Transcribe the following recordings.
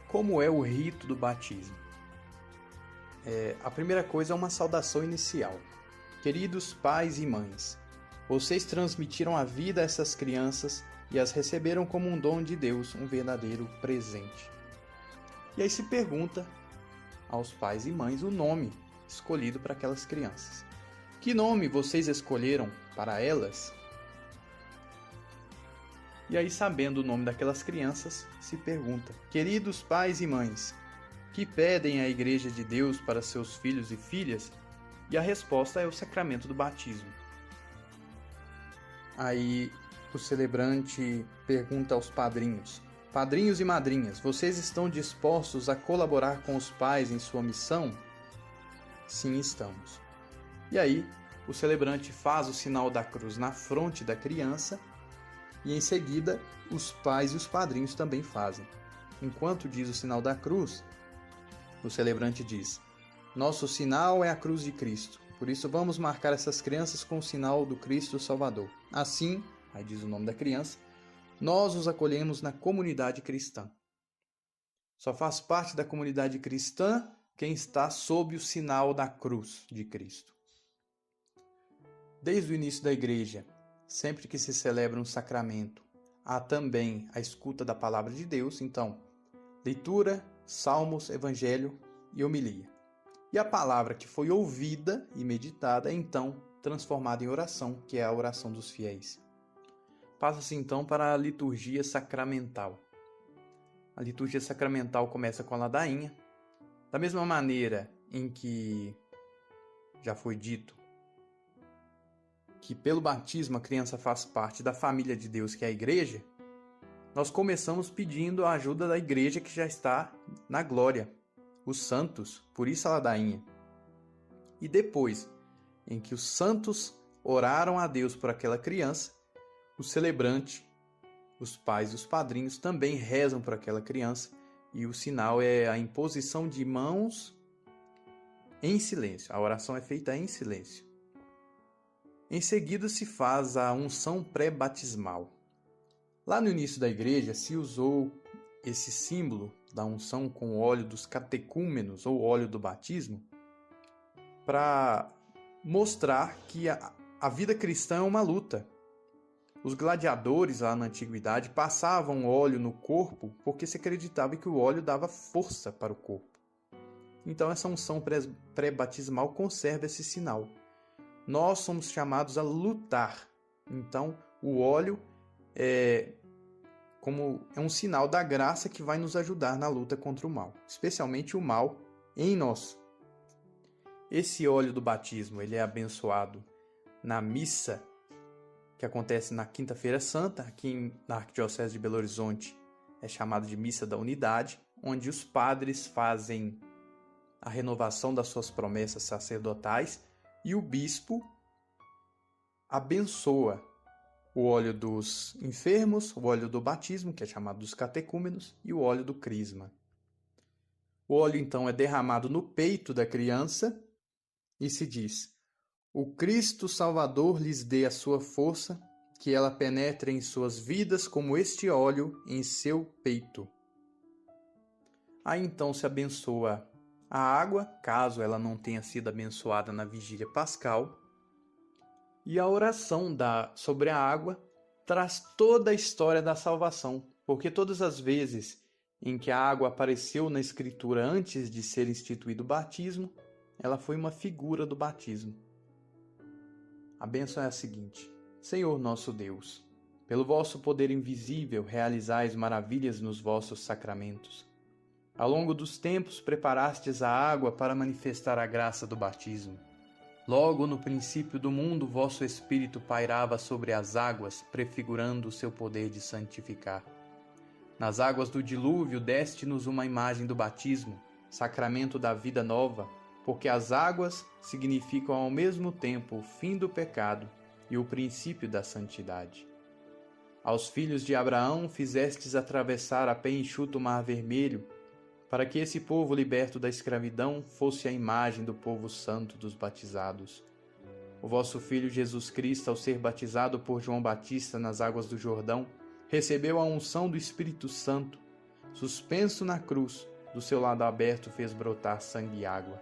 Como é o rito do batismo? A primeira coisa é uma saudação inicial. Queridos pais e mães, vocês transmitiram a vida a essas crianças e as receberam como um dom de Deus, um verdadeiro presente. E aí se pergunta aos pais e mães o nome escolhido para aquelas crianças. Que nome vocês escolheram para elas? E aí, sabendo o nome daquelas crianças, se pergunta: queridos pais e mães, que pedem à Igreja de Deus para seus filhos e filhas? E a resposta é o sacramento do batismo. Aí o celebrante pergunta aos padrinhos: padrinhos e madrinhas, vocês estão dispostos a colaborar com os pais em sua missão? Sim, estamos. E aí o celebrante faz o sinal da cruz na fronte da criança e em seguida os pais e os padrinhos também fazem. Enquanto diz o sinal da cruz, o celebrante diz: nosso sinal é a cruz de Cristo, por isso vamos marcar essas crianças com o sinal do Cristo Salvador. Assim, aí diz o nome da criança, nós os acolhemos na comunidade cristã. Só faz parte da comunidade cristã quem está sob o sinal da cruz de Cristo. Desde o início da igreja, sempre que se celebra um sacramento, há também a escuta da palavra de Deus, então, leitura, salmos, evangelho e homilia. E a palavra que foi ouvida e meditada é então transformada em oração, que é a oração dos fiéis. Passa-se então para a liturgia sacramental. A liturgia sacramental começa com a ladainha. Da mesma maneira em que já foi dito que pelo batismo a criança faz parte da família de Deus, que é a igreja, nós começamos pedindo a ajuda da igreja que já está na glória, os santos, por isso a ladainha. E depois, em que os santos oraram a Deus por aquela criança, o celebrante, os pais e os padrinhos também rezam por aquela criança, e o sinal é a imposição de mãos em silêncio. A oração é feita em silêncio. Em seguida se faz a unção pré-batismal. Lá no início da igreja se usou esse símbolo da unção com o óleo dos catecúmenos ou óleo do batismo para mostrar que a vida cristã é uma luta. Os gladiadores lá na antiguidade passavam óleo no corpo porque se acreditava que o óleo dava força para o corpo. Então essa unção pré-batismal conserva esse sinal. Nós somos chamados a lutar. Então, o óleo é um sinal da graça que vai nos ajudar na luta contra o mal, especialmente o mal em nós. Esse óleo do batismo, ele é abençoado na missa que acontece na Quinta-feira Santa, aqui na Arquidiocese de Belo Horizonte, é chamado de Missa da Unidade, onde os padres fazem a renovação das suas promessas sacerdotais e o bispo abençoa o óleo dos enfermos, o óleo do batismo, que é chamado dos catecúmenos, e o óleo do crisma. O óleo, então, é derramado no peito da criança e se diz: o Cristo Salvador lhes dê a sua força, que ela penetre em suas vidas como este óleo em seu peito. Aí, então, se abençoa a água, caso ela não tenha sido abençoada na vigília pascal. E a oração sobre a água traz toda a história da salvação, porque todas as vezes em que a água apareceu na Escritura antes de ser instituído o batismo, ela foi uma figura do batismo. A bênção é a seguinte: Senhor nosso Deus, pelo vosso poder invisível realizais maravilhas nos vossos sacramentos. Ao longo dos tempos preparastes a água para manifestar a graça do batismo. Logo no princípio do mundo, vosso Espírito pairava sobre as águas, prefigurando o seu poder de santificar. Nas águas do dilúvio, deste-nos uma imagem do batismo, sacramento da vida nova, porque as águas significam ao mesmo tempo o fim do pecado e o princípio da santidade. Aos filhos de Abraão fizestes atravessar a pé enxuto o mar vermelho, para que esse povo liberto da escravidão fosse a imagem do povo santo dos batizados. O vosso Filho Jesus Cristo, ao ser batizado por João Batista nas águas do Jordão, recebeu a unção do Espírito Santo, suspenso na cruz, do seu lado aberto fez brotar sangue e água.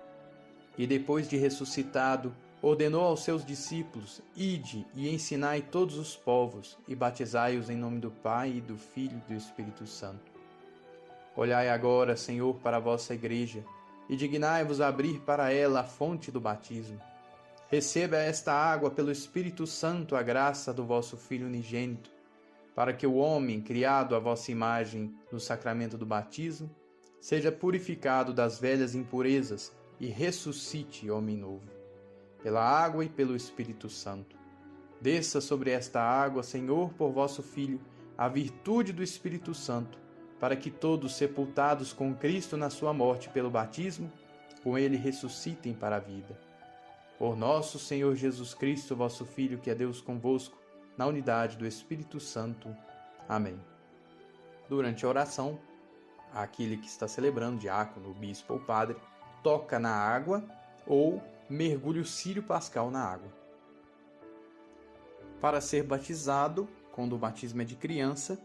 E depois de ressuscitado, ordenou aos seus discípulos: Ide e ensinai todos os povos, e batizai-os em nome do Pai, e do Filho e do Espírito Santo. Olhai agora, Senhor, para a vossa igreja, e dignai-vos abrir para ela a fonte do batismo. Receba esta água pelo Espírito Santo a graça do vosso Filho unigênito, para que o homem, criado à vossa imagem no sacramento do batismo, seja purificado das velhas impurezas e ressuscite homem novo, pela água e pelo Espírito Santo. Desça sobre esta água, Senhor, por vosso Filho, a virtude do Espírito Santo, para que todos, sepultados com Cristo na sua morte pelo batismo, com ele ressuscitem para a vida. Por nosso Senhor Jesus Cristo, vosso Filho, que é Deus convosco, na unidade do Espírito Santo. Amém. Durante a oração, aquele que está celebrando, diácono, bispo ou padre, toca na água ou mergulha o círio pascal na água. Para ser batizado, quando o batismo é de criança,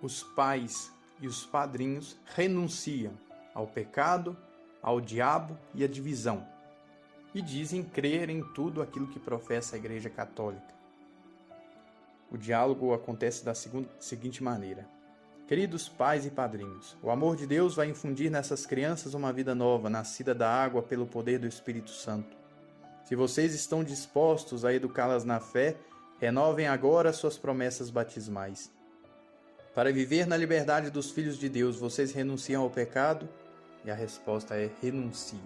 os pais e os padrinhos renunciam ao pecado, ao diabo e à divisão, e dizem crer em tudo aquilo que professa a Igreja Católica. O diálogo acontece da seguinte maneira: Queridos pais e padrinhos, o amor de Deus vai infundir nessas crianças uma vida nova, nascida da água pelo poder do Espírito Santo. Se vocês estão dispostos a educá-las na fé, renovem agora suas promessas batismais. Para viver na liberdade dos filhos de Deus, vocês renunciam ao pecado? E a resposta é: renuncio.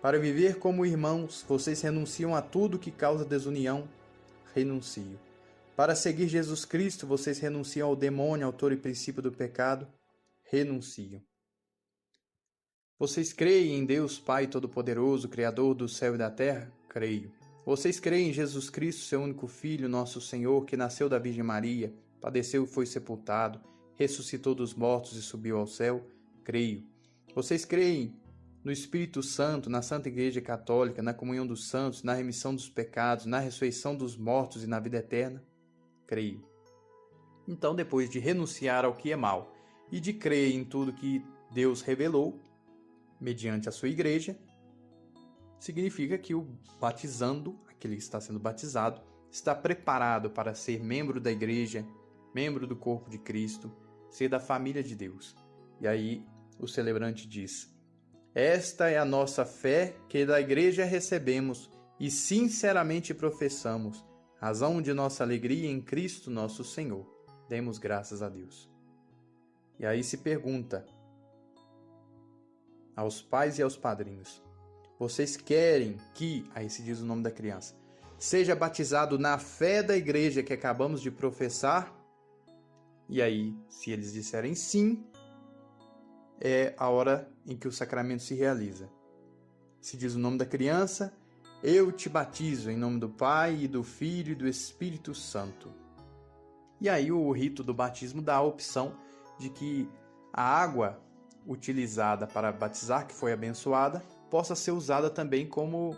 Para viver como irmãos, vocês renunciam a tudo que causa desunião? Renuncio. Para seguir Jesus Cristo, vocês renunciam ao demônio, autor e princípio do pecado? Renunciam. Vocês creem em Deus Pai Todo-Poderoso, Criador do céu e da terra? Creio. Vocês creem em Jesus Cristo, seu único Filho, nosso Senhor, que nasceu da Virgem Maria, padeceu e foi sepultado, ressuscitou dos mortos e subiu ao céu? Creio. Vocês creem no Espírito Santo, na Santa Igreja Católica, na comunhão dos santos, na remissão dos pecados, na ressurreição dos mortos e na vida eterna? Creio. Então, depois de renunciar ao que é mal e de crer em tudo que Deus revelou, mediante a sua igreja, significa que o batizando, aquele que está sendo batizado, está preparado para ser membro da igreja, membro do corpo de Cristo, ser da família de Deus. E aí o celebrante diz: Esta é a nossa fé que da igreja recebemos e sinceramente professamos, razão de nossa alegria em Cristo nosso Senhor. Demos graças a Deus. E aí se pergunta aos pais e aos padrinhos: vocês querem que, aí se diz o nome da criança, seja batizado na fé da igreja que acabamos de professar? E aí, se eles disserem sim, é a hora em que o sacramento se realiza. Se diz o nome da criança: eu te batizo em nome do Pai, e do Filho e do Espírito Santo. E aí o rito do batismo dá a opção de que a água utilizada para batizar, que foi abençoada, possa ser usada também como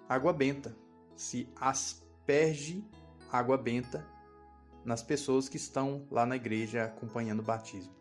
água benta. Se asperge água benta nas pessoas que estão lá na igreja acompanhando o batismo.